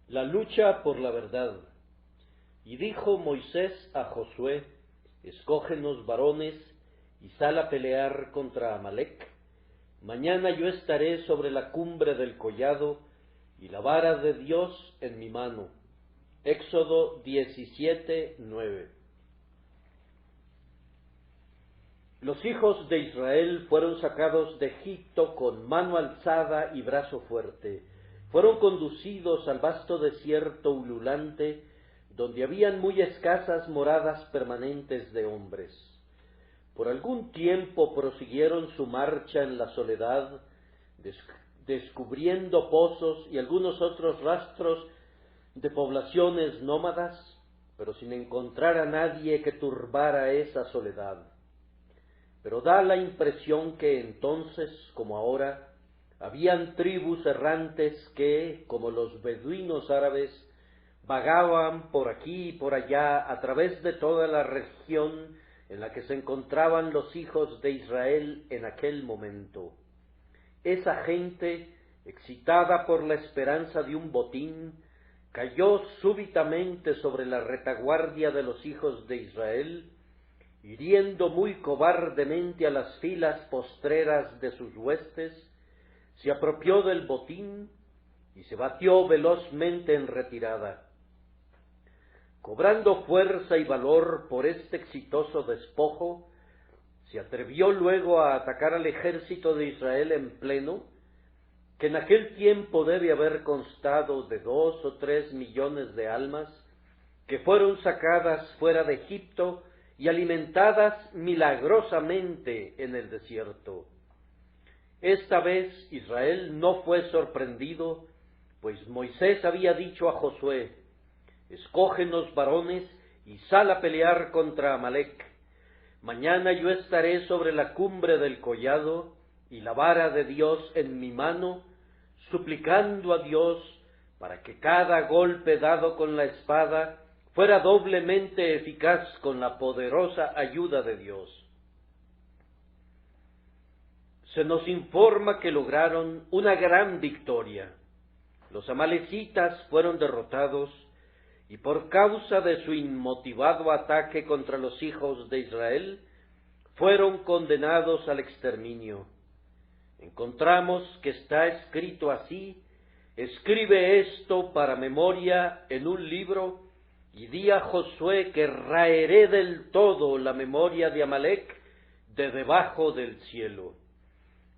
La lucha por la verdad. Y dijo Moisés a Josué: escógenos varones y sal a pelear contra Amalec. Mañana yo estaré sobre la cumbre del collado y la vara de Dios en mi mano. Éxodo 17:9. Los hijos de Israel fueron sacados de Egipto con mano alzada y brazo fuerte. Fueron conducidos al vasto desierto ululante, donde habían muy escasas moradas permanentes de hombres. Por algún tiempo prosiguieron su marcha en la soledad, descubriendo pozos y algunos otros rastros de poblaciones nómadas, pero sin encontrar a nadie que turbara esa soledad. Pero da la impresión que entonces, como ahora, habían tribus errantes que, como los beduinos árabes, vagaban por aquí y por allá a través de toda la región en la que se encontraban los hijos de Israel en aquel momento. Esa gente, excitada por la esperanza de un botín, cayó súbitamente sobre la retaguardia de los hijos de Israel, hiriendo muy cobardemente a las filas postreras de sus huestes, se apropió del botín y se batió velozmente en retirada. Cobrando fuerza y valor por este exitoso despojo, se atrevió luego a atacar al ejército de Israel en pleno, que en aquel tiempo debe haber constado de 2 o 3 millones de almas, que fueron sacadas fuera de Egipto y alimentadas milagrosamente en el desierto. Esta vez Israel no fue sorprendido, pues Moisés había dicho a Josué: escógenos varones y sal a pelear contra Amalec. Mañana yo estaré sobre la cumbre del collado y la vara de Dios en mi mano, suplicando a Dios para que cada golpe dado con la espada fuera doblemente eficaz con la poderosa ayuda de Dios. Se nos informa que lograron una gran victoria. Los amalecitas fueron derrotados y por causa de su inmotivado ataque contra los hijos de Israel, fueron condenados al exterminio. Encontramos que está escrito así: escribe esto para memoria en un libro y di a Josué que raeré del todo la memoria de Amalec de debajo del cielo.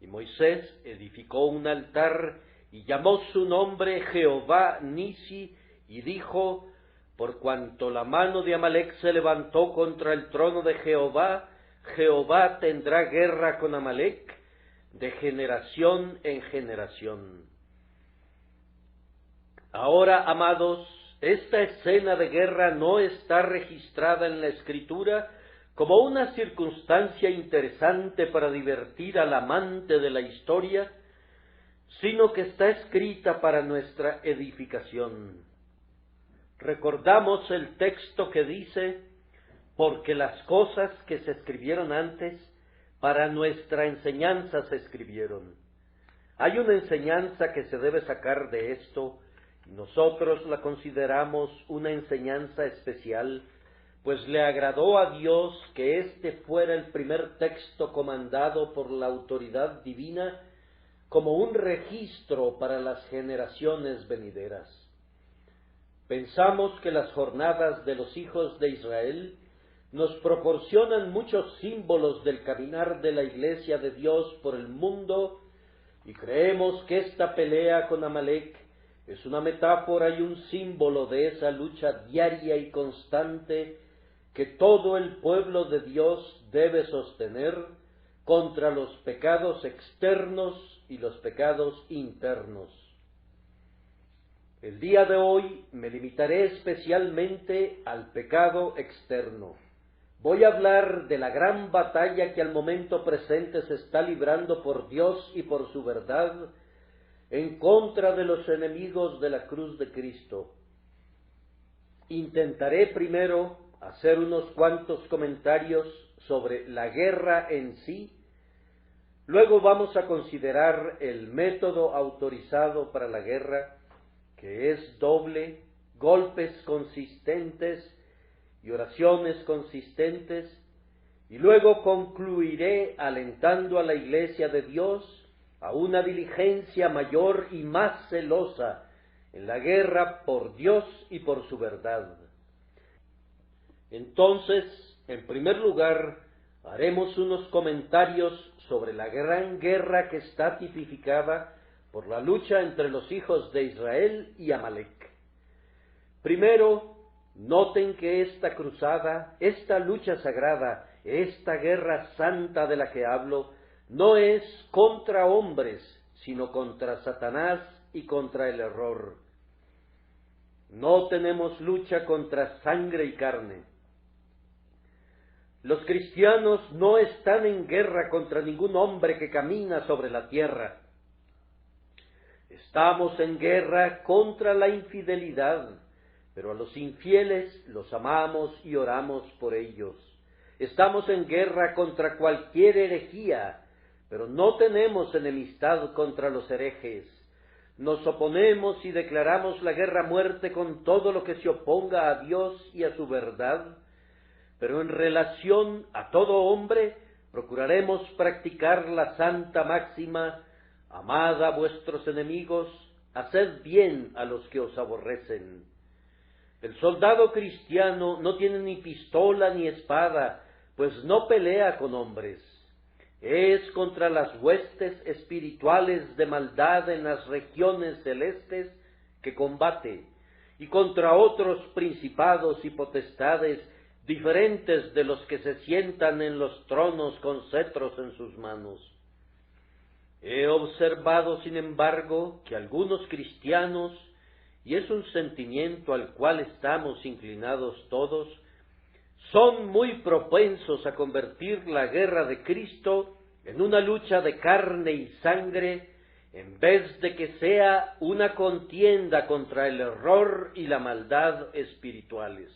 Y Moisés edificó un altar y llamó su nombre Jehová Nisi, y dijo: por cuanto la mano de Amalec se levantó contra el trono de Jehová, Jehová tendrá guerra con Amalec de generación en generación. Ahora, amados, esta escena de guerra no está registrada en la Escritura como una circunstancia interesante para divertir al amante de la historia, sino que está escrita para nuestra edificación. Recordamos el texto que dice: porque las cosas que se escribieron antes, para nuestra enseñanza se escribieron. Hay una enseñanza que se debe sacar de esto, y nosotros la consideramos una enseñanza especial, pues le agradó a Dios que este fuera el primer texto comandado por la autoridad divina como un registro para las generaciones venideras. Pensamos que las jornadas de los hijos de Israel nos proporcionan muchos símbolos del caminar de la Iglesia de Dios por el mundo, y creemos que esta pelea con Amalec es una metáfora y un símbolo de esa lucha diaria y constante que todo el pueblo de Dios debe sostener contra los pecados externos y los pecados internos. El día de hoy me limitaré especialmente al pecado externo. Voy a hablar de la gran batalla que al momento presente se está librando por Dios y por su verdad en contra de los enemigos de la cruz de Cristo. Intentaré primero hacer unos cuantos comentarios sobre la guerra en sí. Luego vamos a considerar el método autorizado para la guerra, que es doble, golpes consistentes y oraciones consistentes, y luego concluiré alentando a la Iglesia de Dios a una diligencia mayor y más celosa en la guerra por Dios y por su verdad. Entonces, en primer lugar, haremos unos comentarios sobre la gran guerra que está tipificada por la lucha entre los hijos de Israel y Amalec. Primero, noten que esta cruzada, esta lucha sagrada, esta guerra santa de la que hablo, no es contra hombres, sino contra Satanás y contra el error. No tenemos lucha contra sangre y carne. Los cristianos no están en guerra contra ningún hombre que camina sobre la tierra. Estamos en guerra contra la infidelidad, pero a los infieles los amamos y oramos por ellos. Estamos en guerra contra cualquier herejía, pero no tenemos enemistad contra los herejes. Nos oponemos y declaramos la guerra a muerte con todo lo que se oponga a Dios y a su verdad, pero en relación a todo hombre procuraremos practicar la santa máxima: amad a vuestros enemigos, haced bien a los que os aborrecen. El soldado cristiano no tiene ni pistola ni espada, pues no pelea con hombres. Es contra las huestes espirituales de maldad en las regiones celestes que combate, y contra otros principados y potestades diferentes de los que se sientan en los tronos con cetros en sus manos. He observado, sin embargo, que algunos cristianos, y es un sentimiento al cual estamos inclinados todos, son muy propensos a convertir la guerra de Cristo en una lucha de carne y sangre, en vez de que sea una contienda contra el error y la maldad espirituales.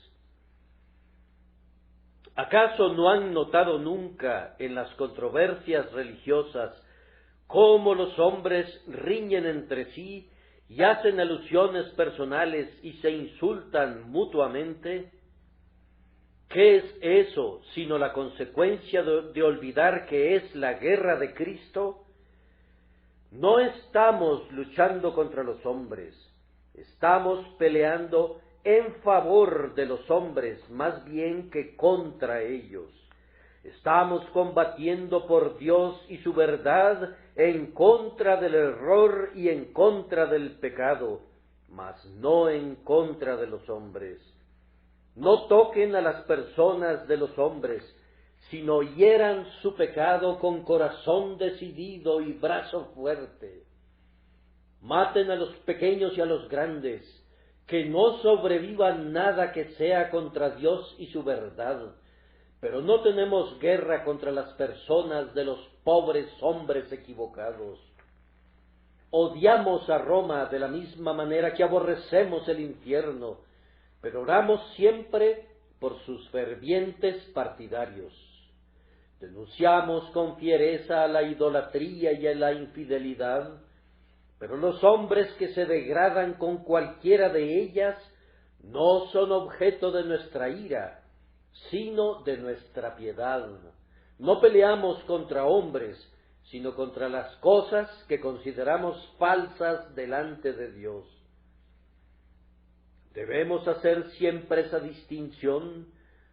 ¿Acaso no han notado nunca en las controversias religiosas cómo los hombres riñen entre sí y hacen alusiones personales y se insultan mutuamente? ¿Qué es eso sino la consecuencia de olvidar que es la guerra de Cristo? No estamos luchando contra los hombres, estamos peleando en favor de los hombres más bien que contra ellos. Estamos combatiendo por Dios y su verdad en contra del error y en contra del pecado, mas no en contra de los hombres. No toquen a las personas de los hombres, sino hieran su pecado con corazón decidido y brazo fuerte. Maten a los pequeños y a los grandes, que no sobrevivan nada que sea contra Dios y su verdad. Pero no tenemos guerra contra las personas de los pobres hombres equivocados. Odiamos a Roma de la misma manera que aborrecemos el infierno, pero oramos siempre por sus fervientes partidarios. Denunciamos con fiereza a la idolatría y a la infidelidad, pero los hombres que se degradan con cualquiera de ellas no son objeto de nuestra ira, sino de nuestra piedad. No peleamos contra hombres, sino contra las cosas que consideramos falsas delante de Dios. Debemos hacer siempre esa distinción,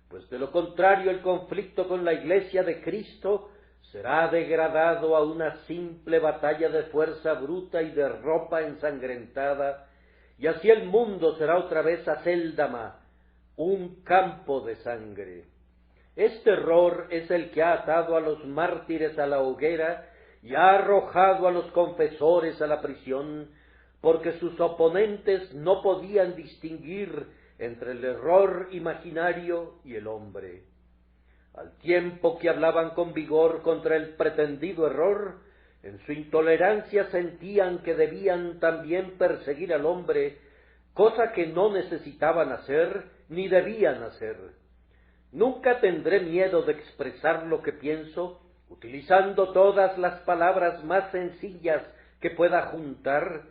pues de lo contrario el conflicto con la Iglesia de Cristo será degradado a una simple batalla de fuerza bruta y de ropa ensangrentada, y así el mundo será otra vez Acéldama, un campo de sangre. Este error es el que ha atado a los mártires a la hoguera y ha arrojado a los confesores a la prisión, porque sus oponentes no podían distinguir entre el error imaginario y el hombre. Al tiempo que hablaban con vigor contra el pretendido error, en su intolerancia sentían que debían también perseguir al hombre, cosa que no necesitaban hacer ni debían hacer. Nunca tendré miedo de expresar lo que pienso, utilizando todas las palabras más sencillas que pueda juntar,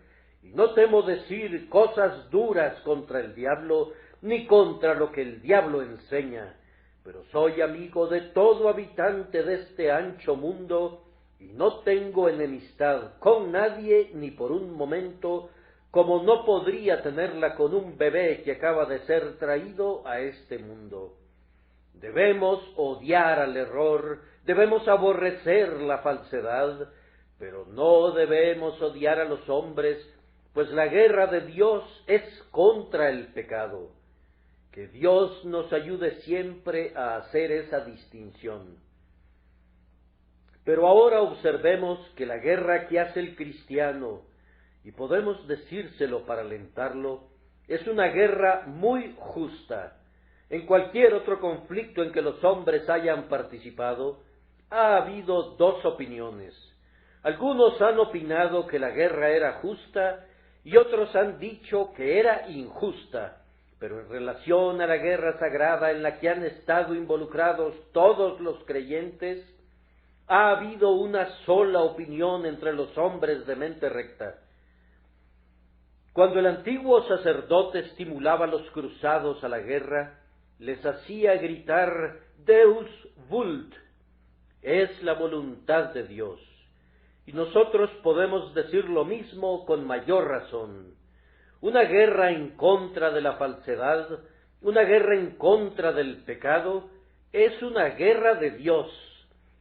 y no temo decir cosas duras contra el diablo, ni contra lo que el diablo enseña, pero soy amigo de todo habitante de este ancho mundo, y no tengo enemistad con nadie ni por un momento, como no podría tenerla con un bebé que acaba de ser traído a este mundo. Debemos odiar al error, debemos aborrecer la falsedad, pero no debemos odiar a los hombres, pues la guerra de Dios es contra el pecado. Que Dios nos ayude siempre a hacer esa distinción. Pero ahora observemos que la guerra que hace el cristiano, y podemos decírselo para alentarlo, es una guerra muy justa. En cualquier otro conflicto en que los hombres hayan participado, ha habido dos opiniones. Algunos han opinado que la guerra era justa y otros han dicho que era injusta, pero en relación a la guerra sagrada en la que han estado involucrados todos los creyentes, ha habido una sola opinión entre los hombres de mente recta. Cuando el antiguo sacerdote estimulaba a los cruzados a la guerra, les hacía gritar Deus vult, es la voluntad de Dios. Y nosotros podemos decir lo mismo con mayor razón. Una guerra en contra de la falsedad, una guerra en contra del pecado, es una guerra de Dios.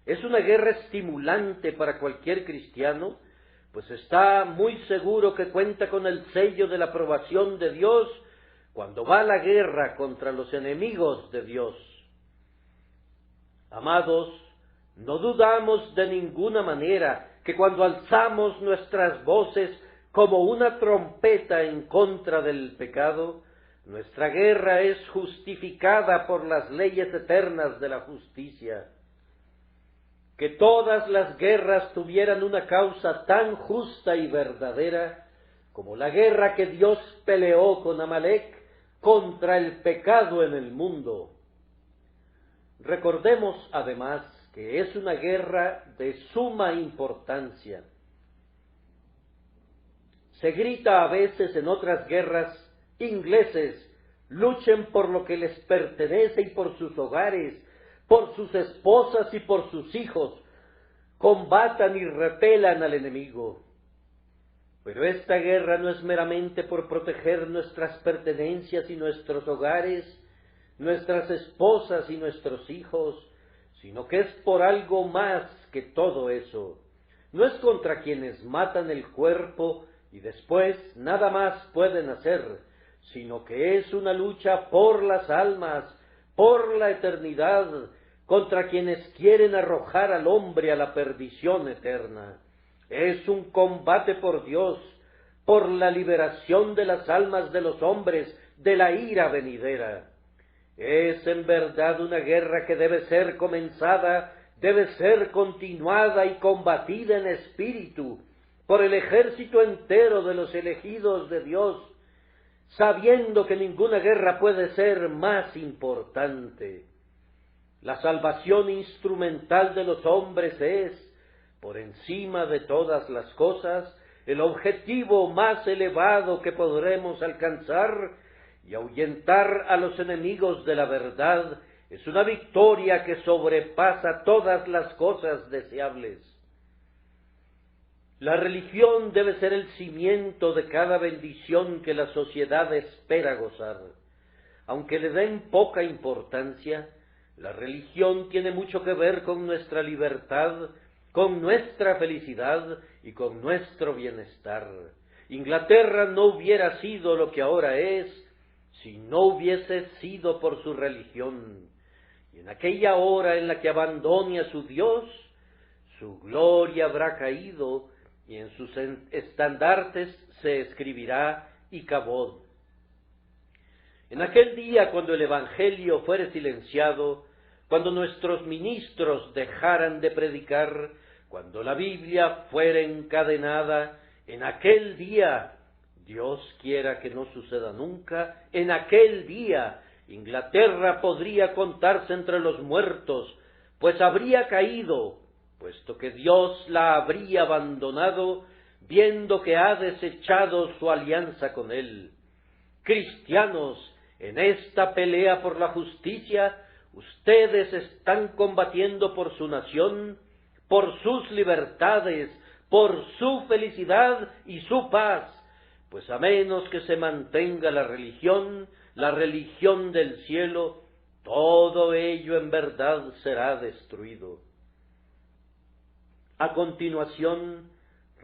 Es una guerra estimulante para cualquier cristiano, pues está muy seguro que cuenta con el sello de la aprobación de Dios cuando va a la guerra contra los enemigos de Dios. Amados, no dudamos de ninguna manera que cuando alzamos nuestras voces como una trompeta en contra del pecado, nuestra guerra es justificada por las leyes eternas de la justicia. Que todas las guerras tuvieran una causa tan justa y verdadera como la guerra que Dios peleó con Amalek contra el pecado en el mundo. Recordemos además que es una guerra de suma importancia. Se grita a veces en otras guerras, ingleses, luchen por lo que les pertenece y por sus hogares, por sus esposas y por sus hijos, combatan y repelan al enemigo. Pero esta guerra no es meramente por proteger nuestras pertenencias y nuestros hogares, nuestras esposas y nuestros hijos, sino que es por algo más que todo eso. No es contra quienes matan el cuerpo y después nada más pueden hacer, sino que es una lucha por las almas, por la eternidad, contra quienes quieren arrojar al hombre a la perdición eterna. Es un combate por Dios, por la liberación de las almas de los hombres de la ira venidera. Es en verdad una guerra que debe ser comenzada, debe ser continuada y combatida en espíritu por el ejército entero de los elegidos de Dios, sabiendo que ninguna guerra puede ser más importante. La salvación instrumental de los hombres es, por encima de todas las cosas, el objetivo más elevado que podremos alcanzar, y ahuyentar a los enemigos de la verdad es una victoria que sobrepasa todas las cosas deseables. La religión debe ser el cimiento de cada bendición que la sociedad espera gozar. Aunque le den poca importancia, la religión tiene mucho que ver con nuestra libertad, con nuestra felicidad y con nuestro bienestar. Inglaterra no hubiera sido lo que ahora es si no hubiese sido por su religión. Y en aquella hora en la que abandone a su Dios, su gloria habrá caído y en sus estandartes se escribirá Icabod. En aquel día, cuando el Evangelio fuere silenciado, cuando nuestros ministros dejaran de predicar, cuando la Biblia fuere encadenada, en aquel día, Dios quiera que no suceda nunca, en aquel día Inglaterra podría contarse entre los muertos, pues habría caído, puesto que Dios la habría abandonado, viendo que ha desechado su alianza con él. Cristianos, en esta pelea por la justicia, ustedes están combatiendo por su nación, por sus libertades, por su felicidad y su paz, pues a menos que se mantenga la religión del cielo, todo ello en verdad será destruido. A continuación,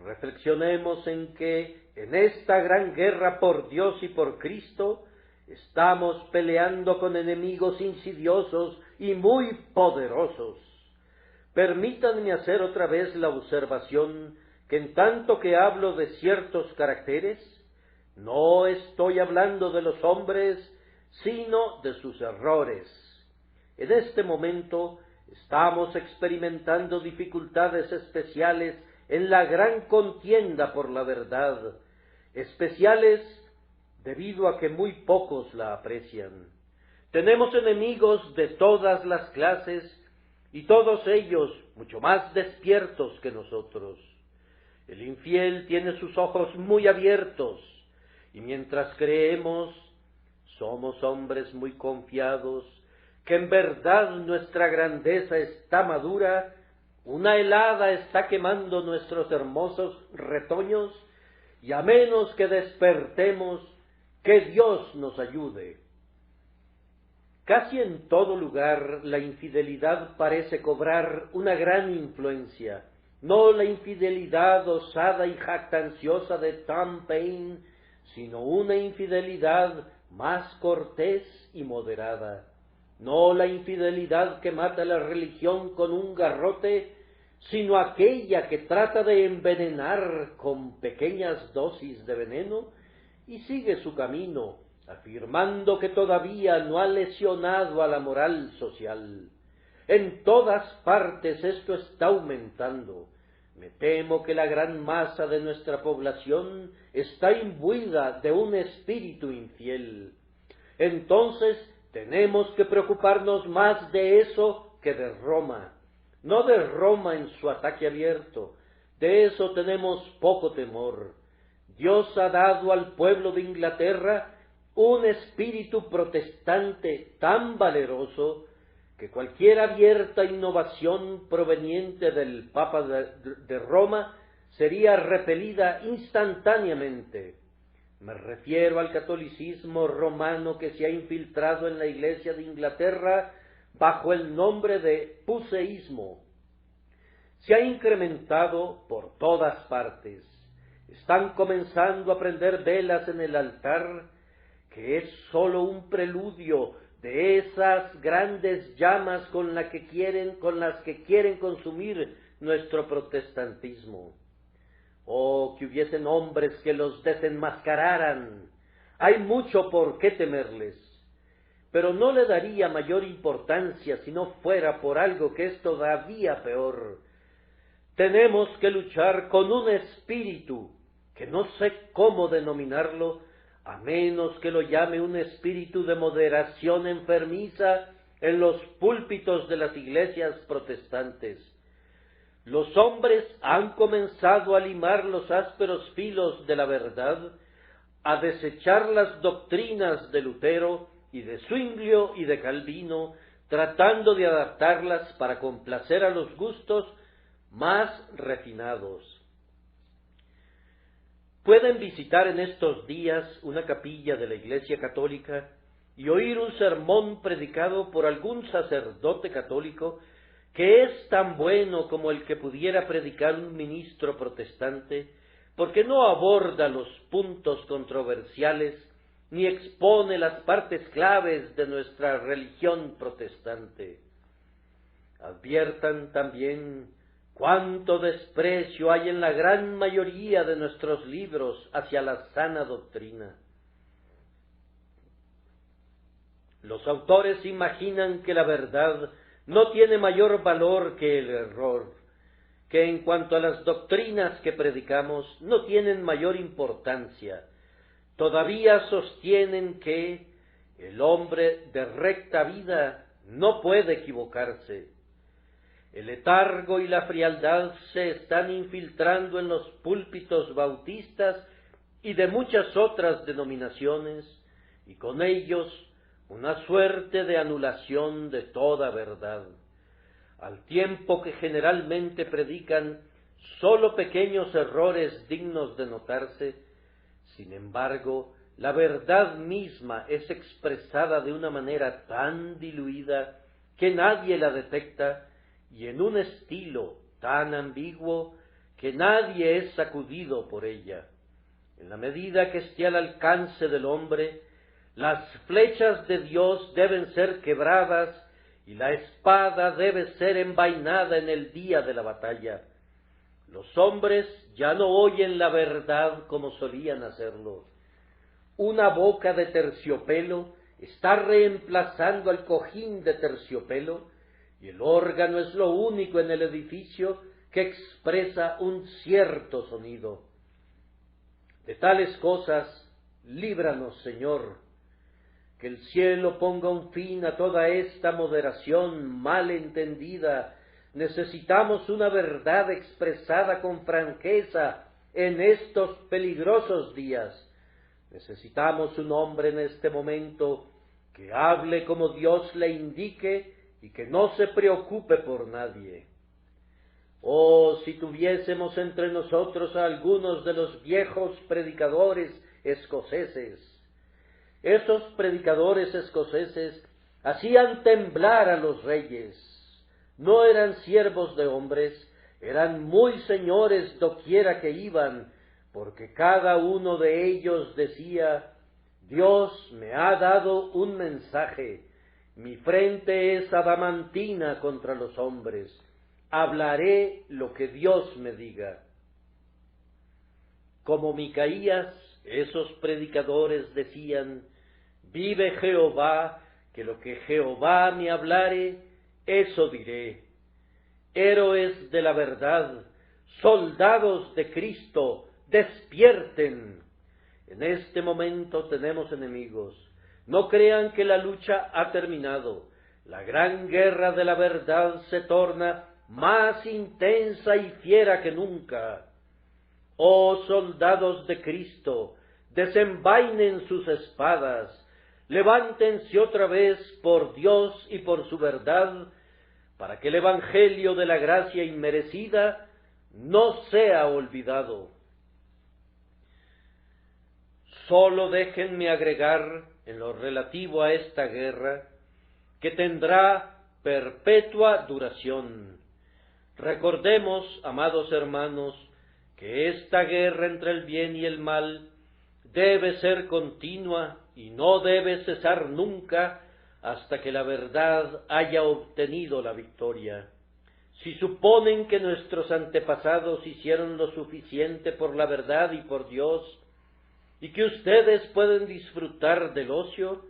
reflexionemos en que en esta gran guerra por Dios y por Cristo, estamos peleando con enemigos insidiosos y muy poderosos. Permítanme hacer otra vez la observación que en tanto que hablo de ciertos caracteres, no estoy hablando de los hombres, sino de sus errores. En este momento estamos experimentando dificultades especiales en la gran contienda por la verdad, especiales debido a que muy pocos la aprecian. Tenemos enemigos de todas las clases y todos ellos mucho más despiertos que nosotros. El infiel tiene sus ojos muy abiertos y mientras creemos, somos hombres muy confiados, que en verdad nuestra grandeza está madura, una helada está quemando nuestros hermosos retoños, y a menos que despertemos, que Dios nos ayude. Casi en todo lugar la infidelidad parece cobrar una gran influencia, no la infidelidad osada y jactanciosa de Tom Paine, sino una infidelidad más cortés y moderada. No la infidelidad que mata la religión con un garrote, sino aquella que trata de envenenar con pequeñas dosis de veneno y sigue su camino, afirmando que todavía no ha lesionado a la moral social. En todas partes esto está aumentando. Me temo que la gran masa de nuestra población está imbuida de un espíritu infiel. Entonces tenemos que preocuparnos más de eso que de Roma. No de Roma en su ataque abierto, de eso tenemos poco temor. Dios ha dado al pueblo de Inglaterra un espíritu protestante tan valeroso que cualquier abierta innovación proveniente del Papa de Roma sería repelida instantáneamente. Me refiero al catolicismo romano que se ha infiltrado en la Iglesia de Inglaterra bajo el nombre de puseísmo. Se ha incrementado por todas partes. Están comenzando a prender velas en el altar, que es sólo un preludio de esas grandes llamas con las que quieren consumir nuestro protestantismo. Oh, que hubiesen hombres que los desenmascararan. Hay mucho por qué temerles, pero no le daría mayor importancia si no fuera por algo que es todavía peor. Tenemos que luchar con un espíritu, que no sé cómo denominarlo, a menos que lo llame un espíritu de moderación enfermiza en los púlpitos de las iglesias protestantes. Los hombres han comenzado a limar los ásperos filos de la verdad, a desechar las doctrinas de Lutero y de Zwinglio y de Calvino, tratando de adaptarlas para complacer a los gustos más refinados. Pueden visitar en estos días una capilla de la Iglesia Católica y oír un sermón predicado por algún sacerdote católico que es tan bueno como el que pudiera predicar un ministro protestante, porque no aborda los puntos controversiales ni expone las partes claves de nuestra religión protestante. Adviertan también cuánto desprecio hay en la gran mayoría de nuestros libros hacia la sana doctrina. Los autores imaginan que la verdad no tiene mayor valor que el error, que en cuanto a las doctrinas que predicamos no tienen mayor importancia. Todavía sostienen que el hombre de recta vida no puede equivocarse. El letargo y la frialdad se están infiltrando en los púlpitos bautistas y de muchas otras denominaciones, y con ellos una suerte de anulación de toda verdad, al tiempo que generalmente predican sólo pequeños errores dignos de notarse. Sin embargo, la verdad misma es expresada de una manera tan diluida que nadie la detecta, y en un estilo tan ambiguo que nadie es sacudido por ella. En la medida que esté al alcance del hombre, las flechas de Dios deben ser quebradas y la espada debe ser envainada en el día de la batalla. Los hombres ya no oyen la verdad como solían hacerlo. Una boca de terciopelo está reemplazando al cojín de terciopelo, y el órgano es lo único en el edificio que expresa un cierto sonido. De tales cosas, líbranos, Señor. Que el cielo ponga un fin a toda esta moderación mal entendida. Necesitamos una verdad expresada con franqueza en estos peligrosos días. Necesitamos un hombre en este momento que hable como Dios le indique y que no se preocupe por nadie. Oh, si tuviésemos entre nosotros a algunos de los viejos predicadores escoceses. Esos predicadores escoceses hacían temblar a los reyes. No eran siervos de hombres, eran muy señores doquiera que iban, porque cada uno de ellos decía: Dios me ha dado un mensaje, mi frente es adamantina contra los hombres, hablaré lo que Dios me diga. Como Micaías, esos predicadores decían: vive Jehová, que lo que Jehová me hablare, eso diré. Héroes de la verdad, soldados de Cristo, despierten. En este momento tenemos enemigos. No crean que la lucha ha terminado. La gran guerra de la verdad se torna más intensa y fiera que nunca. Oh soldados de Cristo, desenvainen sus espadas, levántense otra vez por Dios y por su verdad, para que el evangelio de la gracia inmerecida no sea olvidado. Sólo déjenme agregar, en lo relativo a esta guerra, que tendrá perpetua duración. Recordemos, amados hermanos, que esta guerra entre el bien y el mal debe ser continua y no debe cesar nunca hasta que la verdad haya obtenido la victoria. Si suponen que nuestros antepasados hicieron lo suficiente por la verdad y por Dios, y que ustedes pueden disfrutar del ocio,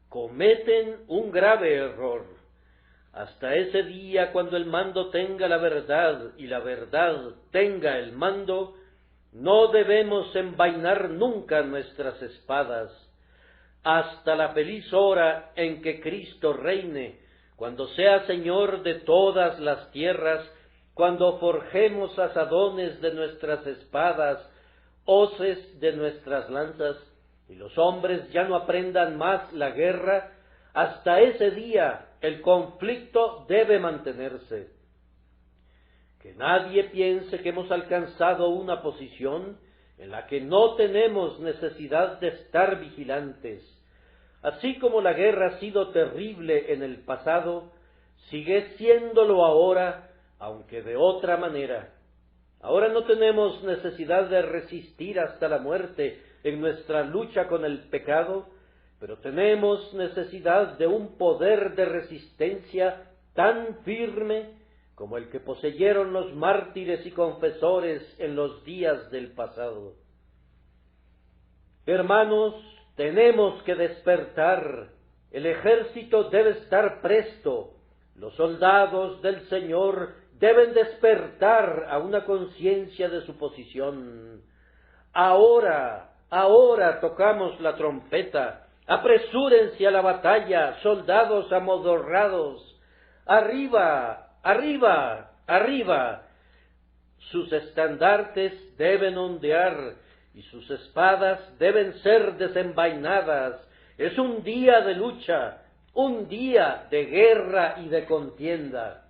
cometen un grave error. Hasta ese día, cuando el mando tenga la verdad y la verdad tenga el mando, no debemos envainar nunca nuestras espadas. Hasta la feliz hora en que Cristo reine, cuando sea Señor de todas las tierras, cuando forjemos asadones de nuestras espadas, hoces de nuestras lanzas, y los hombres ya no aprendan más la guerra, hasta ese día el conflicto debe mantenerse. Que nadie piense que hemos alcanzado una posición en la que no tenemos necesidad de estar vigilantes. Así como la guerra ha sido terrible en el pasado, sigue siéndolo ahora, aunque de otra manera. Ahora no tenemos necesidad de resistir hasta la muerte en nuestra lucha con el pecado, pero tenemos necesidad de un poder de resistencia tan firme como el que poseyeron los mártires y confesores en los días del pasado. Hermanos, tenemos que despertar. El ejército debe estar presto. Los soldados del Señor deben despertar a una conciencia de su posición. Ahora tocamos la trompeta. Apresúrense a la batalla, soldados amodorrados. Arriba ¡Arriba! ¡Arriba! Sus estandartes deben ondear y sus espadas deben ser desenvainadas. Es un día de lucha, un día de guerra y de contienda.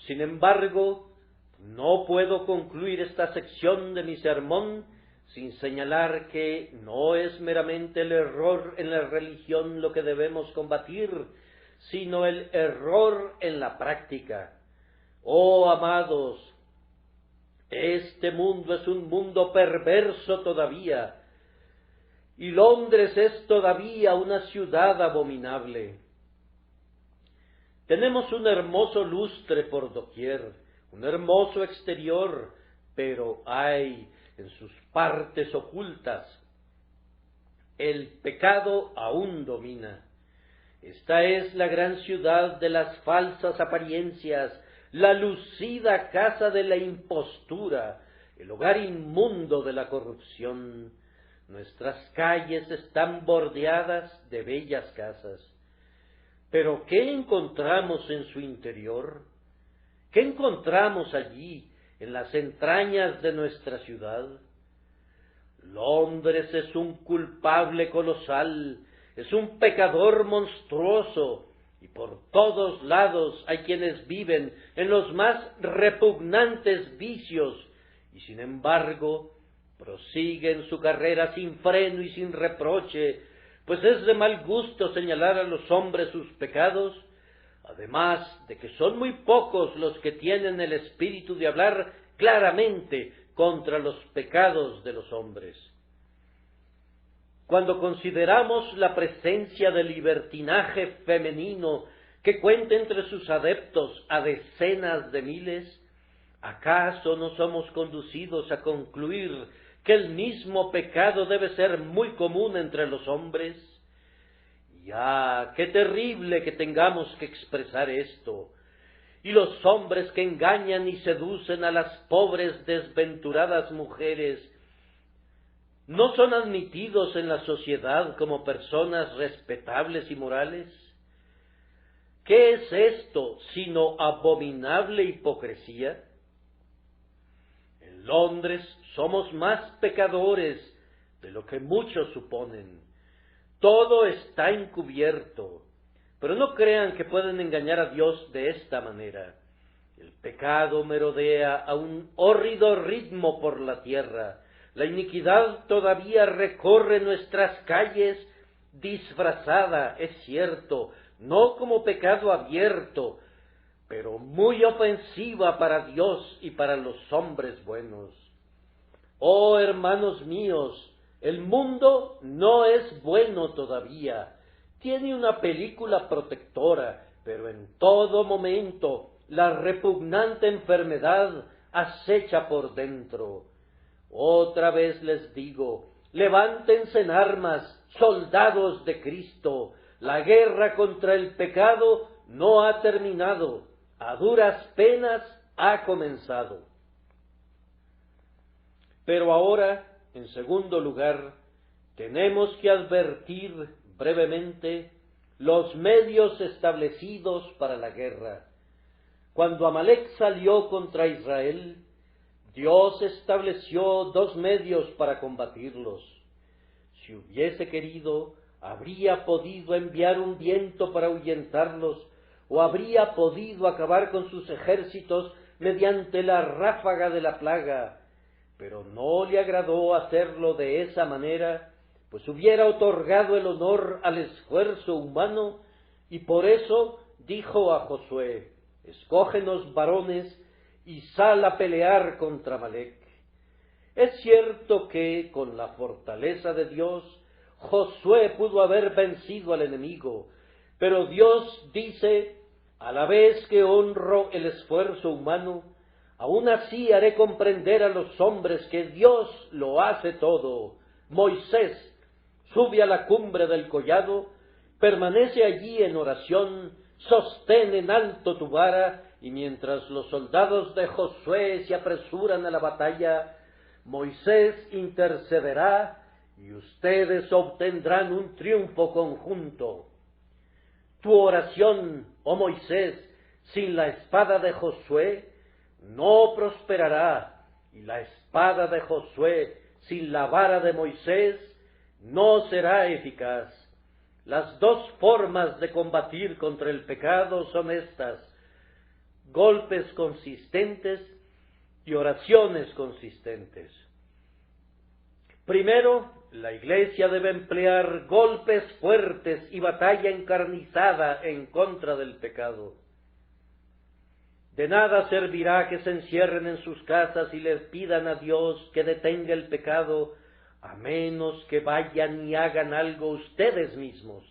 Sin embargo, no puedo concluir esta sección de mi sermón sin señalar que no es meramente el error en la religión lo que debemos combatir, sino el error en la práctica. Oh, amados, este mundo es un mundo perverso todavía, y Londres es todavía una ciudad abominable. Tenemos un hermoso lustre por doquier, un hermoso exterior, pero hay en sus partes ocultas. El pecado aún domina. Esta es la gran ciudad de las falsas apariencias, la lucida casa de la impostura, el hogar inmundo de la corrupción. Nuestras calles están bordeadas de bellas casas. Pero ¿qué encontramos en su interior? ¿Qué encontramos allí, en las entrañas de nuestra ciudad? Londres es un culpable colosal, es un pecador monstruoso, y por todos lados hay quienes viven en los más repugnantes vicios, y sin embargo prosiguen su carrera sin freno y sin reproche, pues es de mal gusto señalar a los hombres sus pecados, además de que son muy pocos los que tienen el espíritu de hablar claramente contra los pecados de los hombres. Cuando consideramos la presencia del libertinaje femenino que cuenta entre sus adeptos a decenas de miles, ¿acaso no somos conducidos a concluir que el mismo pecado debe ser muy común entre los hombres? ¡Ya, qué terrible que tengamos que expresar esto! Y los hombres que engañan y seducen a las pobres desventuradas mujeres, ¿no son admitidos en la sociedad como personas respetables y morales? ¿Qué es esto sino abominable hipocresía? En Londres somos más pecadores de lo que muchos suponen. Todo está encubierto, pero no crean que pueden engañar a Dios de esta manera. El pecado merodea a un hórrido ritmo por la tierra. La iniquidad todavía recorre nuestras calles disfrazada, es cierto, no como pecado abierto, pero muy ofensiva para Dios y para los hombres buenos. Oh, hermanos míos, el mundo no es bueno todavía. Tiene una película protectora, pero en todo momento la repugnante enfermedad acecha por dentro. Otra vez les digo, levántense en armas, soldados de Cristo. La guerra contra el pecado no ha terminado, a duras penas ha comenzado. Pero ahora, en segundo lugar, tenemos que advertir brevemente los medios establecidos para la guerra. Cuando Amalec salió contra Israel, Dios estableció dos medios para combatirlos. Si hubiese querido, habría podido enviar un viento para ahuyentarlos, o habría podido acabar con sus ejércitos mediante la ráfaga de la plaga, pero no le agradó hacerlo de esa manera, pues hubiera otorgado el honor al esfuerzo humano, y por eso dijo a Josué: escógenos varones y sal a pelear contra Amalec. Es cierto que, con la fortaleza de Dios, Josué pudo haber vencido al enemigo, pero Dios dice: a la vez que honro el esfuerzo humano, aún así haré comprender a los hombres que Dios lo hace todo. Moisés sube a la cumbre del collado, permanece allí en oración, sostén en alto tu vara, y mientras los soldados de Josué se apresuran a la batalla, Moisés intercederá y ustedes obtendrán un triunfo conjunto. Tu oración, oh Moisés, sin la espada de Josué no prosperará, y la espada de Josué sin la vara de Moisés no será eficaz. Las dos formas de combatir contra el pecado son estas: golpes consistentes y oraciones consistentes. Primero, la Iglesia debe emplear golpes fuertes y batalla encarnizada en contra del pecado. De nada servirá que se encierren en sus casas y les pidan a Dios que detenga el pecado, a menos que vayan y hagan algo ustedes mismos.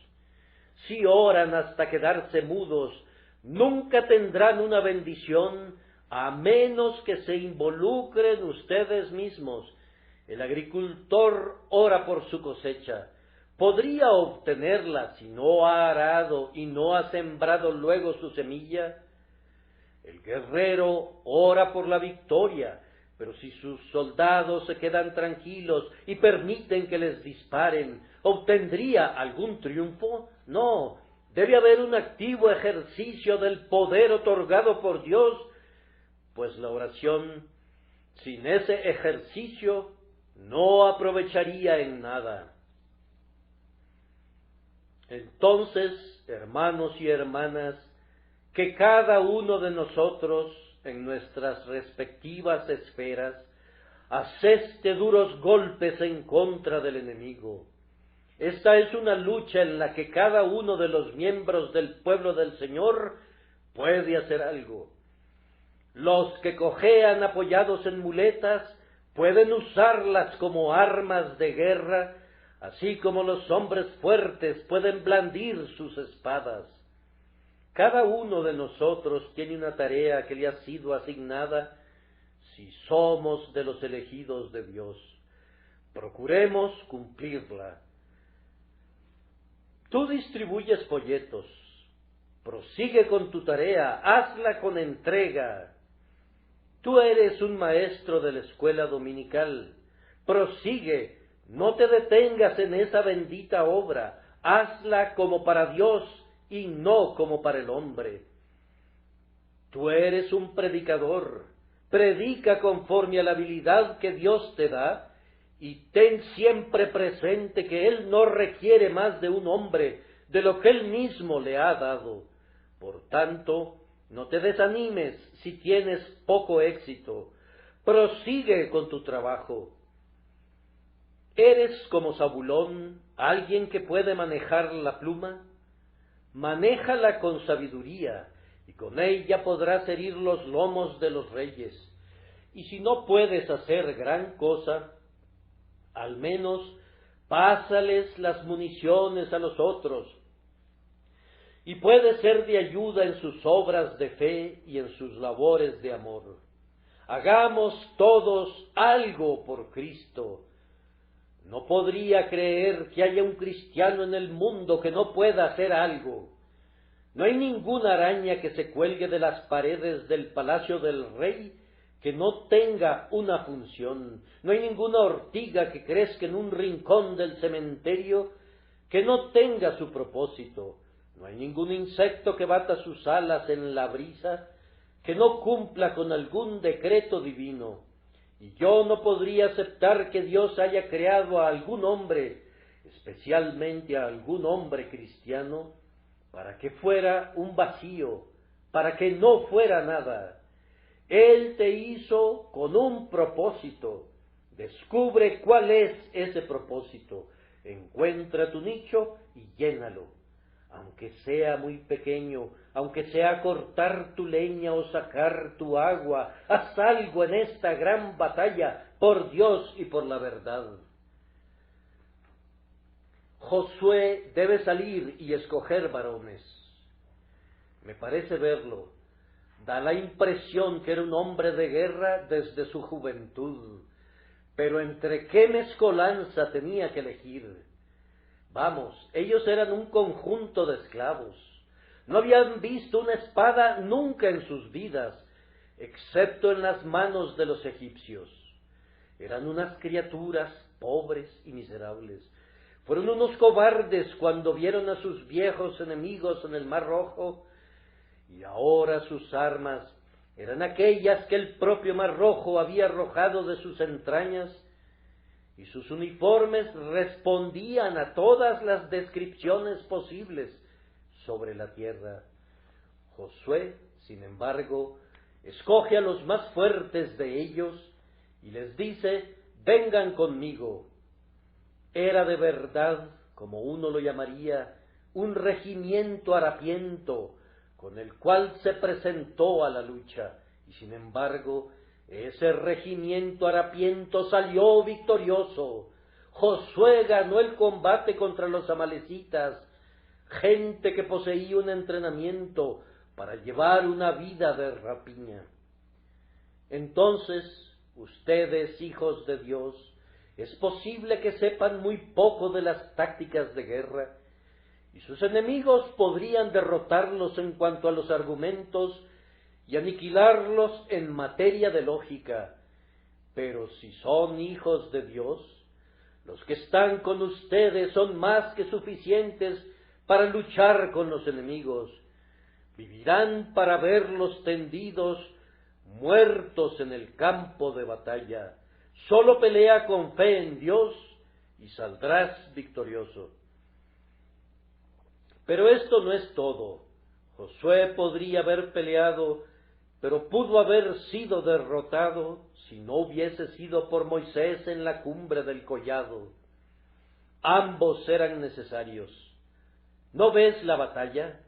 Si oran hasta quedarse mudos, nunca tendrán una bendición, a menos que se involucren ustedes mismos. El agricultor ora por su cosecha. ¿Podría obtenerla si no ha arado y no ha sembrado luego su semilla? El guerrero ora por la victoria, pero si sus soldados se quedan tranquilos y permiten que les disparen, ¿obtendría algún triunfo? No, debe haber un activo ejercicio del poder otorgado por Dios, pues la oración sin ese ejercicio no aprovecharía en nada. Entonces, hermanos y hermanas, que cada uno de nosotros, en nuestras respectivas esferas, aseste duros golpes en contra del enemigo. Esta es una lucha en la que cada uno de los miembros del pueblo del Señor puede hacer algo. Los que cojean apoyados en muletas pueden usarlas como armas de guerra, así como los hombres fuertes pueden blandir sus espadas. Cada uno de nosotros tiene una tarea que le ha sido asignada si somos de los elegidos de Dios. Procuremos cumplirla. Tú distribuyes folletos. Prosigue con tu tarea, hazla con entrega. Tú eres un maestro de la escuela dominical. Prosigue, no te detengas en esa bendita obra. Hazla como para Dios y no como para el hombre. Tú eres un predicador. Predica conforme a la habilidad que Dios te da y ten siempre presente que Él no requiere más de un hombre de lo que Él mismo le ha dado. Por tanto, no te desanimes si tienes poco éxito. Prosigue con tu trabajo. ¿Eres como Zabulón, alguien que puede manejar la pluma? Manéjala con sabiduría, y con ella podrás herir los lomos de los reyes. Y si no puedes hacer gran cosa, al menos pásales las municiones a los otros, y puede ser de ayuda en sus obras de fe y en sus labores de amor. Hagamos todos algo por Cristo. No podría creer que haya un cristiano en el mundo que no pueda hacer algo. No hay ninguna araña que se cuelgue de las paredes del palacio del rey que no tenga una función. No hay ninguna ortiga que crezca en un rincón del cementerio que no tenga su propósito. No hay ningún insecto que bata sus alas en la brisa que no cumpla con algún decreto divino. Y yo no podría aceptar que Dios haya creado a algún hombre, especialmente a algún hombre cristiano, para que fuera un vacío, para que no fuera nada. Él te hizo con un propósito. Descubre cuál es ese propósito. Encuentra tu nicho y llénalo. Aunque sea muy pequeño, aunque sea cortar tu leña o sacar tu agua, haz algo en esta gran batalla por Dios y por la verdad. Josué debe salir y escoger varones. Me parece verlo. Da la impresión que era un hombre de guerra desde su juventud. Pero ¿entre qué mezcolanza tenía que elegir? Vamos, ellos eran un conjunto de esclavos. No habían visto una espada nunca en sus vidas, excepto en las manos de los egipcios. Eran unas criaturas pobres y miserables. Fueron unos cobardes cuando vieron a sus viejos enemigos en el Mar Rojo y ahora sus armas eran aquellas que el propio Mar Rojo había arrojado de sus entrañas, y sus uniformes respondían a todas las descripciones posibles sobre la tierra. Josué, sin embargo, escoge a los más fuertes de ellos y les dice: vengan conmigo. Era de verdad, como uno lo llamaría, un regimiento harapiento con el cual se presentó a la lucha, y sin embargo, ese regimiento harapiento salió victorioso. Josué ganó el combate contra los amalecitas, gente que poseía un entrenamiento para llevar una vida de rapiña. Entonces, ustedes, hijos de Dios, es posible que sepan muy poco de las tácticas de guerra, y sus enemigos podrían derrotarlos en cuanto a los argumentos y aniquilarlos en materia de lógica. Pero si son hijos de Dios, los que están con ustedes son más que suficientes para luchar con los enemigos. Vivirán para verlos tendidos, muertos en el campo de batalla. Solo pelea con fe en Dios y saldrás victorioso. Pero esto no es todo. Josué podría haber peleado, pero pudo haber sido derrotado si no hubiese sido por Moisés en la cumbre del collado. Ambos eran necesarios. ¿No ves la batalla?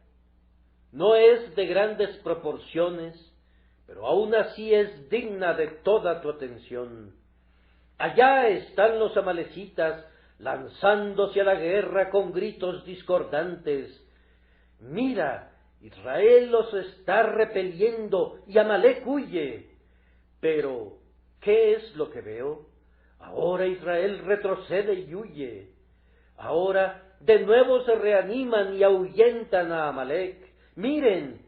No es de grandes proporciones, pero aún así es digna de toda tu atención. Allá están los amalecitas lanzándose a la guerra con gritos discordantes. Mira, Israel los está repeliendo y Amalec huye. Pero, ¿qué es lo que veo? Ahora Israel retrocede y huye. Ahora de nuevo se reaniman y ahuyentan a Amalec. Miren,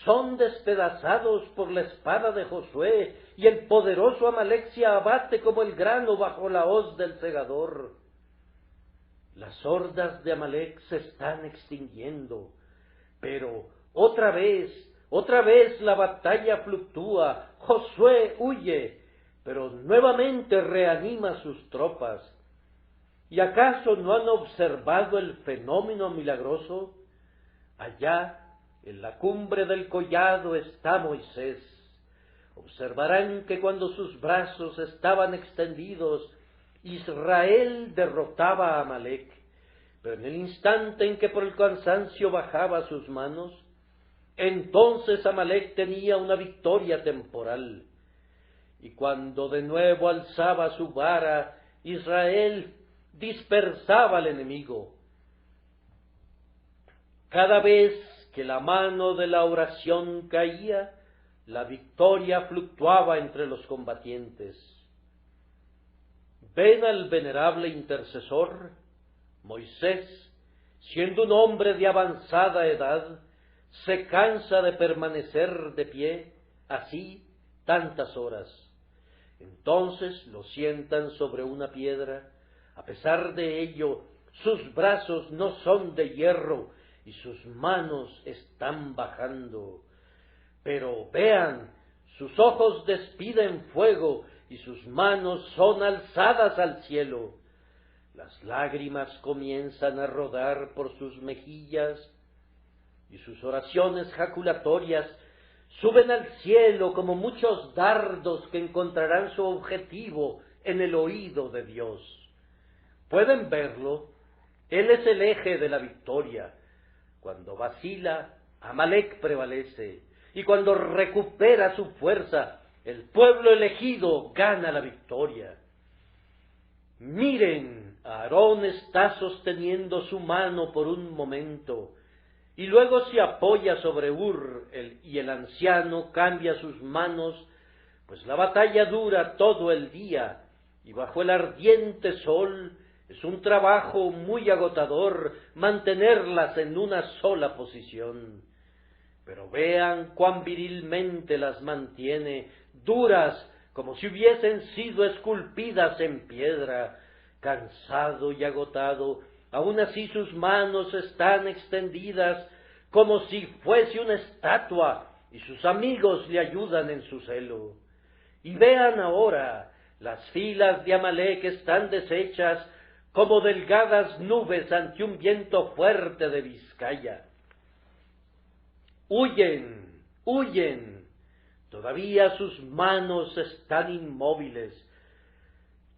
son despedazados por la espada de Josué, y el poderoso Amalec se abate como el grano bajo la hoz del segador. Las hordas de Amalec se están extinguiendo, pero otra vez la batalla fluctúa. Josué huye, pero nuevamente reanima sus tropas. ¿Y acaso no han observado el fenómeno milagroso? Allá, en la cumbre del collado, está Moisés. Observarán que cuando sus brazos estaban extendidos, Israel derrotaba a Amalec, pero en el instante en que por el cansancio bajaba sus manos, entonces Amalec tenía una victoria temporal. Y cuando de nuevo alzaba su vara, Israel dispersaba al enemigo. Cada vez que la mano de la oración caía, la victoria fluctuaba entre los combatientes. ¿Ven al venerable intercesor? Moisés, siendo un hombre de avanzada edad, se cansa de permanecer de pie así tantas horas. Entonces lo sientan sobre una piedra. A pesar de ello, sus brazos no son de hierro y sus manos están bajando. Pero vean, sus ojos despiden fuego y sus manos son alzadas al cielo. Las lágrimas comienzan a rodar por sus mejillas y sus oraciones jaculatorias suben al cielo como muchos dardos que encontrarán su objetivo en el oído de Dios. ¿Pueden verlo? Él es el eje de la victoria. Cuando vacila, Amalec prevalece, y cuando recupera su fuerza, el pueblo elegido gana la victoria. Miren, Aarón está sosteniendo su mano por un momento, y luego se apoya sobre Hur, y el anciano cambia sus manos, pues la batalla dura todo el día, y bajo el ardiente sol es un trabajo muy agotador mantenerlas en una sola posición. Pero vean cuán virilmente las mantiene, duras como si hubiesen sido esculpidas en piedra. Cansado y agotado, aún así sus manos están extendidas como si fuese una estatua, y sus amigos le ayudan en su celo. Y vean ahora, las filas de Amalek están deshechas como delgadas nubes ante un viento fuerte de Vizcaya. Huyen, huyen, todavía sus manos están inmóviles,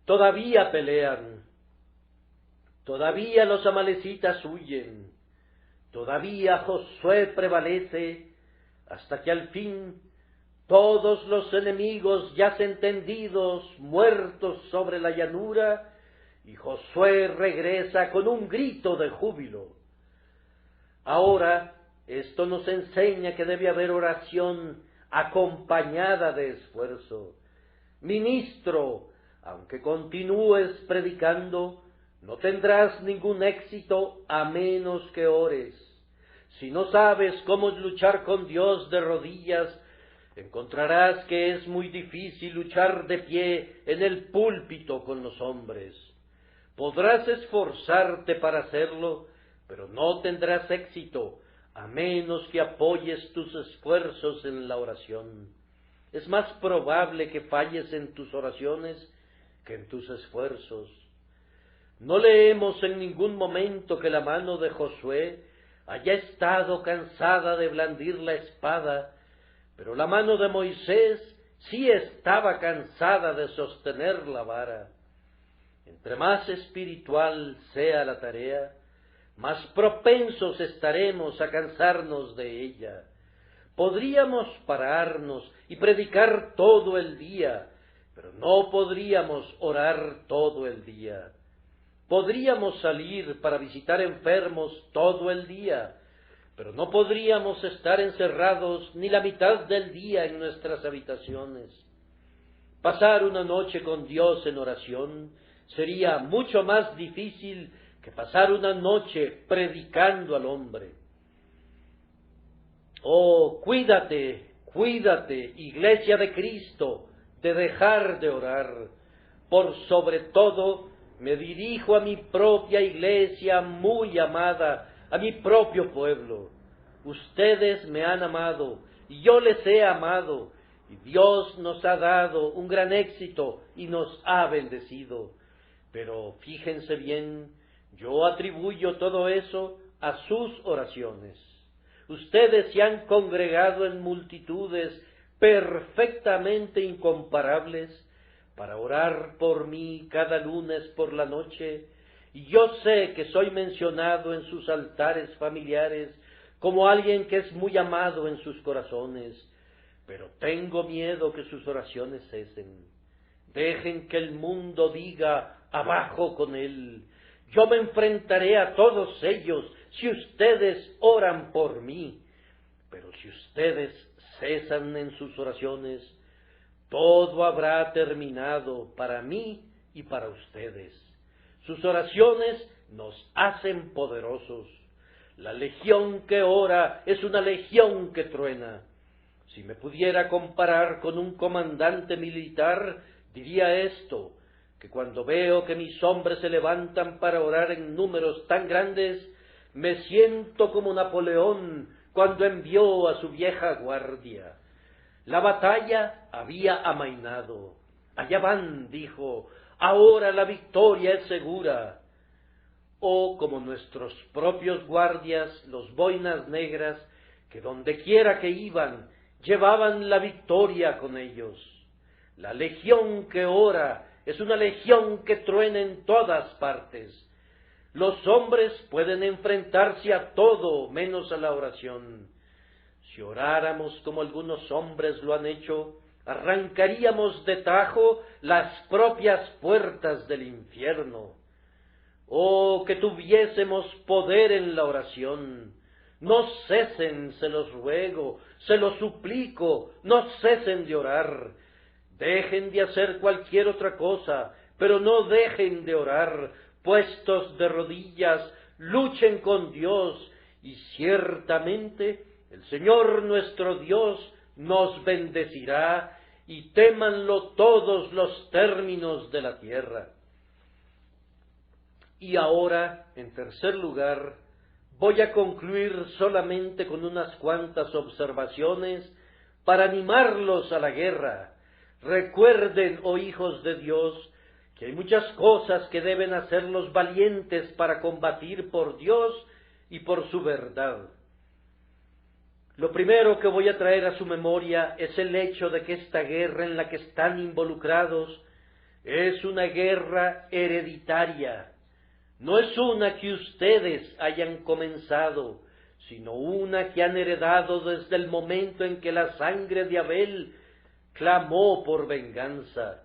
todavía pelean, todavía los amalecitas huyen, todavía Josué prevalece, hasta que al fin todos los enemigos yacen tendidos, muertos sobre la llanura, y Josué regresa con un grito de júbilo. Ahora, esto nos enseña que debe haber oración acompañada de esfuerzo. Ministro, aunque continúes predicando, no tendrás ningún éxito a menos que ores. Si no sabes cómo luchar con Dios de rodillas, encontrarás que es muy difícil luchar de pie en el púlpito con los hombres. Podrás esforzarte para hacerlo, pero no tendrás éxito, a menos que apoyes tus esfuerzos en la oración. Es más probable que falles en tus oraciones que en tus esfuerzos. No leemos en ningún momento que la mano de Josué haya estado cansada de blandir la espada, pero la mano de Moisés sí estaba cansada de sostener la vara. Entre más espiritual sea la tarea, más propensos estaremos a cansarnos de ella. Podríamos pararnos y predicar todo el día, pero no podríamos orar todo el día. Podríamos salir para visitar enfermos todo el día, pero no podríamos estar encerrados ni la mitad del día en nuestras habitaciones. Pasar una noche con Dios en oración sería mucho más difícil que pasar una noche predicando al hombre. Oh, cuídate, cuídate, Iglesia de Cristo, de dejar de orar. Por sobre todo, me dirijo a mi propia iglesia muy amada, a mi propio pueblo. Ustedes me han amado, y yo les he amado, y Dios nos ha dado un gran éxito y nos ha bendecido. Pero fíjense bien, yo atribuyo todo eso a sus oraciones. Ustedes se han congregado en multitudes perfectamente incomparables para orar por mí cada lunes por la noche, y yo sé que soy mencionado en sus altares familiares como alguien que es muy amado en sus corazones, pero tengo miedo que sus oraciones cesen. Dejen que el mundo diga, abajo con él. Yo me enfrentaré a todos ellos si ustedes oran por mí. Pero si ustedes cesan en sus oraciones, todo habrá terminado para mí y para ustedes. Sus oraciones nos hacen poderosos. La legión que ora es una legión que truena. Si me pudiera comparar con un comandante militar, diría esto, que cuando veo que mis hombres se levantan para orar en números tan grandes, me siento como Napoleón cuando envió a su vieja guardia. La batalla había amainado. Allá van, dijo, ahora la victoria es segura. O como nuestros propios guardias, los boinas negras, que donde quiera que iban, llevaban la victoria con ellos. La legión que ora es una legión que truena en todas partes. Los hombres pueden enfrentarse a todo menos a la oración. Si oráramos como algunos hombres lo han hecho, arrancaríamos de tajo las propias puertas del infierno. Oh, que tuviésemos poder en la oración. No cesen, se los ruego, se los suplico, no cesen de orar. Dejen de hacer cualquier otra cosa, pero no dejen de orar. Puestos de rodillas, luchen con Dios, y ciertamente el Señor nuestro Dios nos bendecirá, y témanlo todos los términos de la tierra. Y ahora, en tercer lugar, Voy a concluir solamente con unas cuantas observaciones para animarlos a la guerra. Recuerden, oh hijos de Dios, que hay muchas cosas que deben hacer los valientes para combatir por Dios y por su verdad. Lo primero que voy a traer a su memoria es el hecho de que esta guerra en la que están involucrados es una guerra hereditaria. No es una que ustedes hayan comenzado, sino una que han heredado desde el momento en que la sangre de Abel clamó por venganza.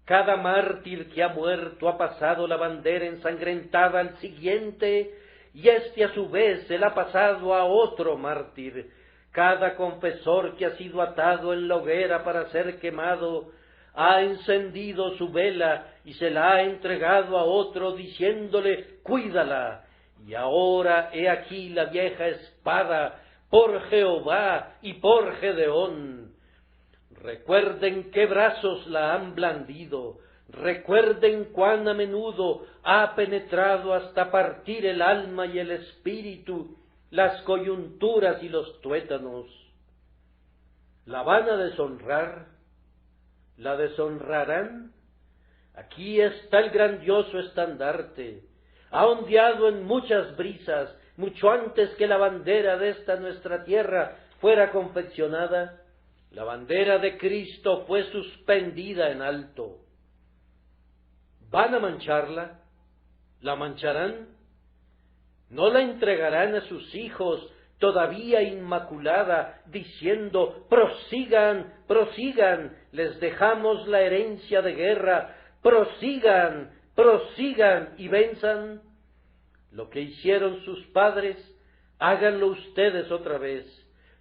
Cada mártir que ha muerto ha pasado la bandera ensangrentada al siguiente, y éste a su vez se la ha pasado a otro mártir. Cada confesor que ha sido atado en la hoguera para ser quemado ha encendido su vela y se la ha entregado a otro, diciéndole: cuídala. Y ahora he aquí la vieja espada, por Jehová y por Gedeón. Recuerden qué brazos la han blandido, recuerden cuán a menudo ha penetrado hasta partir el alma y el espíritu, las coyunturas y los tuétanos. ¿La van a deshonrar? ¿La deshonrarán? Aquí está el grandioso estandarte. Ha ondeado en muchas brisas, mucho antes que la bandera de esta nuestra tierra fuera confeccionada. La bandera de Cristo fue suspendida en alto. ¿Van a mancharla? ¿La mancharán? ¿No la entregarán a sus hijos todavía inmaculada, diciendo: prosigan, prosigan, les dejamos la herencia de guerra, prosigan, prosigan y venzan? Lo que hicieron sus padres, háganlo ustedes otra vez.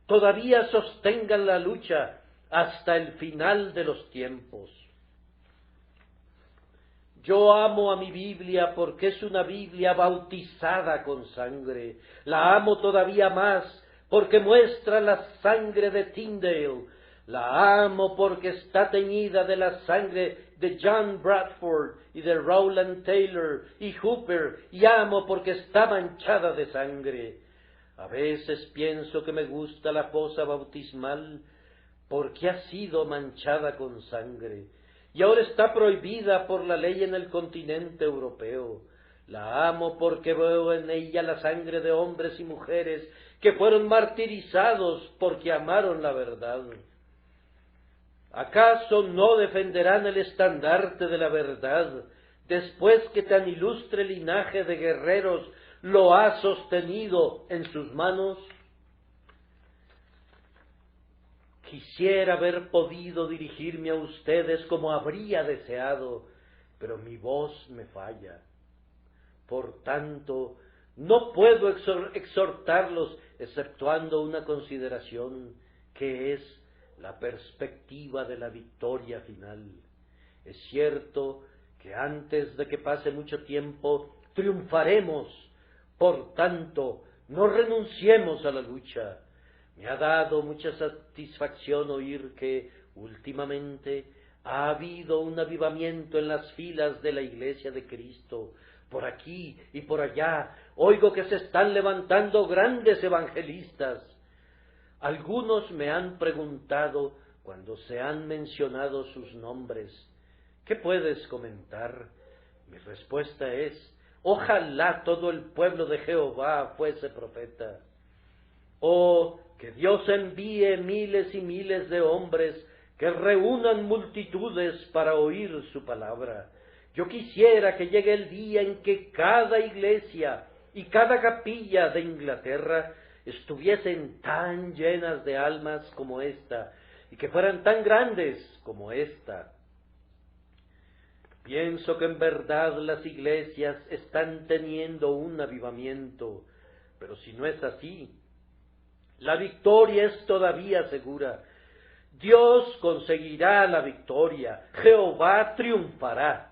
Todavía sostengan la lucha hasta el final de los tiempos. Yo amo a mi Biblia porque es una Biblia bautizada con sangre. La amo todavía más porque muestra la sangre de Tyndale. La amo porque está teñida de la sangre de John Bradford y de Rowland Taylor y Hooper, y amo porque está manchada de sangre. A veces pienso que me gusta la fosa bautismal porque ha sido manchada con sangre y ahora está prohibida por la ley en el continente europeo. La amo porque veo en ella la sangre de hombres y mujeres que fueron martirizados porque amaron la verdad. ¿Acaso no defenderán el estandarte de la verdad después que tan ilustre linaje de guerreros lo ha sostenido en sus manos? Quisiera haber podido dirigirme a ustedes como habría deseado, pero mi voz me falla. Por tanto, no puedo exhortarlos exceptuando una consideración, que es la perspectiva de la victoria final. Es cierto que antes de que pase mucho tiempo triunfaremos, por tanto, no renunciemos a la lucha. Me ha dado mucha satisfacción oír que últimamente ha habido un avivamiento en las filas de la Iglesia de Cristo. Por aquí y por allá oigo que se están levantando grandes evangelistas. Algunos me han preguntado, cuando se han mencionado sus nombres: ¿qué puedes comentar? Mi respuesta es: ojalá todo el pueblo de Jehová fuese profeta. Oh, que Dios envíe miles y miles de hombres que reúnan multitudes para oír su palabra. Yo quisiera que llegue el día en que cada iglesia y cada capilla de Inglaterra estuviesen tan llenas de almas como esta, y que fueran tan grandes como esta. Pienso que en verdad las iglesias están teniendo un avivamiento, pero si no es así, la victoria es todavía segura. Dios conseguirá la victoria, Jehová triunfará.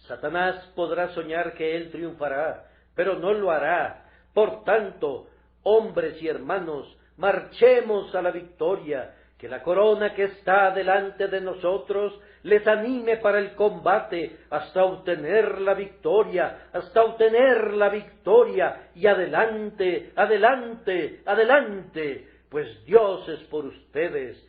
Satanás podrá soñar que él triunfará, pero no lo hará. Por tanto, hombres y hermanos, marchemos a la victoria, Que la corona que está delante de nosotros les anime para el combate hasta obtener la victoria, y adelante, adelante, adelante, pues Dios es por ustedes.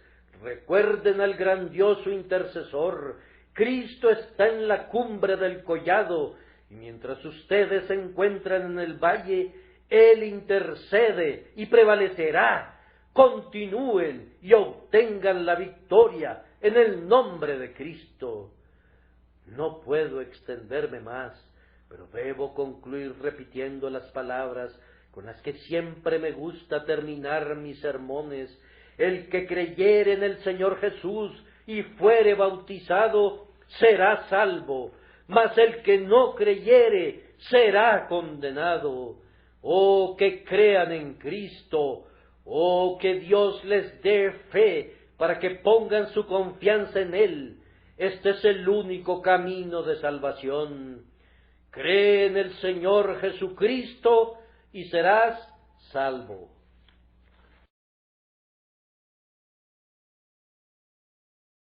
Recuerden al grandioso intercesor. Cristo está en la cumbre del collado, y mientras ustedes se encuentran en el valle, Él intercede y prevalecerá. Continúen y obtengan la victoria en el nombre de Cristo. No puedo extenderme más, pero debo concluir repitiendo las palabras con las que siempre me gusta terminar mis sermones. El que creyere en el Señor Jesús y fuere bautizado, será salvo, mas el que no creyere, será condenado. Oh, que crean en Cristo. Oh, que Dios les dé fe para que pongan su confianza en Él. Este es el único camino de salvación. Cree en el Señor Jesucristo y serás salvo.